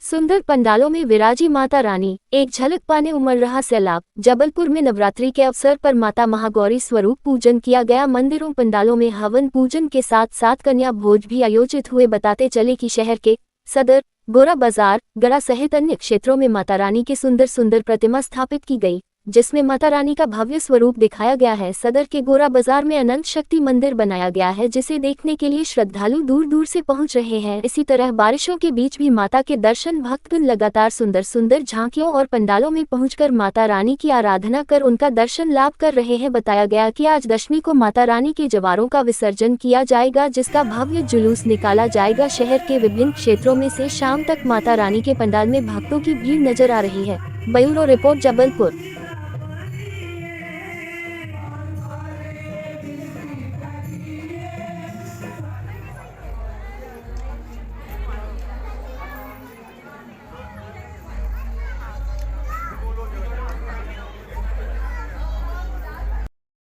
सुंदर पंडालों में विराजी माता रानी, एक झलक पाने उमड़ रहा सैलाब। जबलपुर में नवरात्रि के अवसर पर माता महागौरी स्वरूप पूजन किया गया। मंदिरों पंडालों में हवन पूजन के साथ साथ कन्या भोज भी आयोजित हुए। बताते चले कि शहर के सदर, गोरा बाजार, गड़ा सहित अन्य क्षेत्रों में माता रानी की सुंदर सुंदर प्रतिमा स्थापित की गई, जिसमें माता रानी का भव्य स्वरूप दिखाया गया है। सदर के गोरा बाजार में अनंत शक्ति मंदिर बनाया गया है, जिसे देखने के लिए श्रद्धालु दूर दूर से पहुंच रहे हैं। इसी तरह बारिशों के बीच भी माता के दर्शन भक्तगण लगातार सुंदर सुंदर झांकियों और पंडालों में पहुंचकर माता रानी की आराधना कर उनका दर्शन लाभ कर रहे हैं। बताया गया कि आज दशमी को माता रानी के जवारों का विसर्जन किया जाएगा, जिसका भव्य जुलूस निकाला जाएगा। शहर के विभिन्न क्षेत्रों में से शाम तक माता रानी के पंडाल में भक्तों की भीड़ नजर आ रही है। Bureau report, Jabalpur.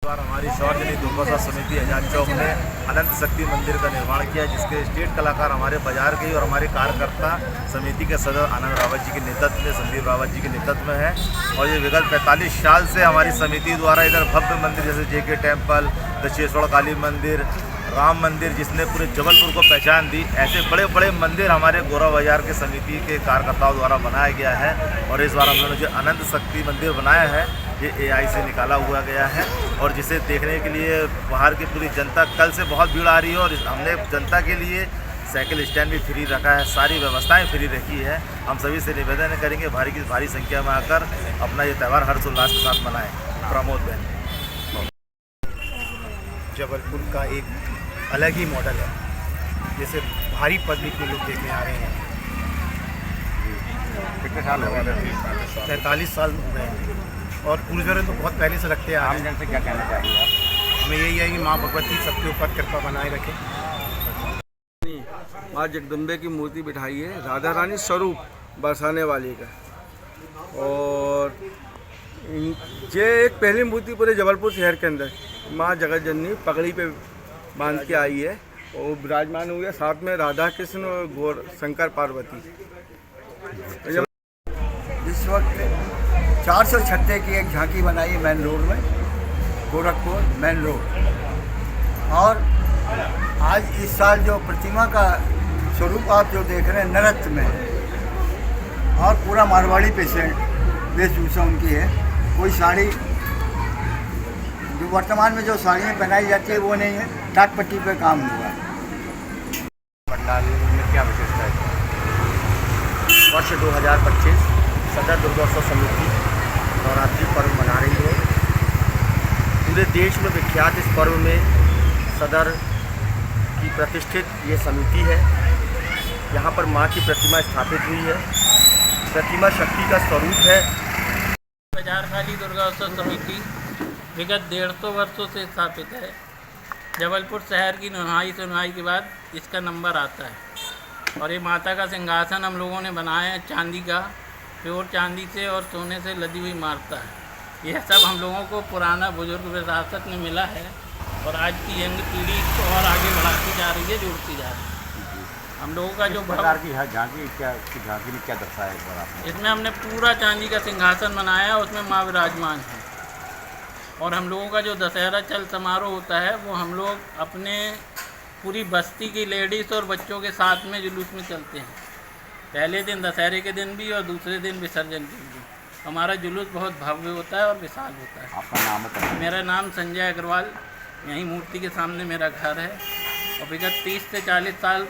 हमारी सार्वजनिक दुर्गोत्सव समिति आजाद चौक ने अनंत शक्ति मंदिर का निर्माण किया, जिसके स्टेट कलाकार हमारे बाजार के और हमारे कार्यकर्ता समिति के सदस्य आनंद रावत जी के नेतृत्व में, संदीप रावत जी के नेतृत्व में है। और ये विगत 45 साल से हमारी समिति द्वारा इधर भव्य मंदिर जैसे जेके टेम्पल, दशेश्वर काली मंदिर, राम मंदिर, जिसने पूरे जबलपुर को पहचान दी, ऐसे बड़े बड़े मंदिर हमारे गोरा बाजार के समिति के कार्यकर्ताओं द्वारा बनाया गया है। और इस बार हम लोगों ने जो अनंत शक्ति मंदिर बनाया है, ये AI से निकाला हुआ गया है, और जिसे देखने के लिए बाहर की पूरी जनता कल से बहुत भीड़ आ रही है। और हमने जनता के लिए साइकिल स्टैंड भी फ्री रखा है, सारी व्यवस्थाएं फ्री रखी है। हम सभी से निवेदन करेंगे भारी की भारी संख्या में आकर अपना ये त्यौहार हर्षोल्लास के साथ मनाएं। प्रमोद बहन, जबलपुर का एक अलग ही मॉडल है, जैसे भारी पब्लिक में लोग देखने आ रहे हैं। कितने साल हो गए? 43 साल हो गए हैं, और पूर्वजों तो बहुत पहले से रखते आ रहे हैं। से क्या कहना चाहिए आप? हमें यही है कि माँ भगवती सबके ऊपर कृपा बनाए रखें। माँ जगदम्बे की मूर्ति बिठाई है, राधा रानी स्वरूप बरसाने वाली का। और ये एक पहली मूर्ति पूरे जबलपुर शहर के अंदर माँ जगत जननी पगड़ी पे बांध के आई है, और विराजमान हुई है। साथ में राधा कृष्ण और गौर शंकर पार्वती। इस वक्त 400 छत्ते की एक झांकी बनाई है मेन रोड में, गोरखपुर मेन रोड। और आज इस साल जो प्रतिमा का स्वरूप आप जो देख रहे हैं नृत्य में, और पूरा मारवाड़ी पेशेंट वेशभूषा उनकी है। कोई साड़ी जो वर्तमान में जो साड़ियाँ पहनाई जाती है वो नहीं है, टाट पट्टी पे काम हुआ है। पंडाल में क्या विशेषता है? वर्ष 2025 सदर दुर्गोत्सव समिति नवरात्रि पर्व मना रही है। पूरे देश में विख्यात इस पर्व में सदर की प्रतिष्ठित ये समिति है। यहाँ पर माँ की प्रतिमा स्थापित हुई है। प्रतिमा शक्ति का स्वरूप है। बाजार खाली दुर्गोत्सव समिति विगत 150 वर्षों से स्थापित है। जबलपुर शहर की सुनवाई के बाद इसका नंबर आता है। और ये माता का सिंहासन हम लोगों ने बनाया है चांदी का, प्योर चांदी से और सोने से लदी हुई माता है। यह सब हम लोगों को पुराना बुजुर्ग विरासत में मिला है, और आज की यंग पीढ़ी इसको और आगे बढ़ाती जा रही है, जोड़ती जा रही है। हम लोगों का जो प्रकार की है झांकी, झांकी में क्या दर्शाया है आपने? इसमें हमने पूरा चांदी का सिंहासन बनाया, उसमें माँ विराजमान है। और हम लोगों का जो दशहरा चल समारोह होता है, वो हम लोग अपने पूरी बस्ती की लेडीज़ और बच्चों के साथ में जुलूस में चलते हैं। पहले दिन दशहरे के दिन भी और दूसरे दिन विसर्जन के दिन। हमारा जुलूस बहुत भव्य होता है और विशाल होता है। आपका नाम है? मेरा नाम संजय अग्रवाल, यहीं मूर्ति के सामने मेरा घर है। और विगत 30 से 40 साल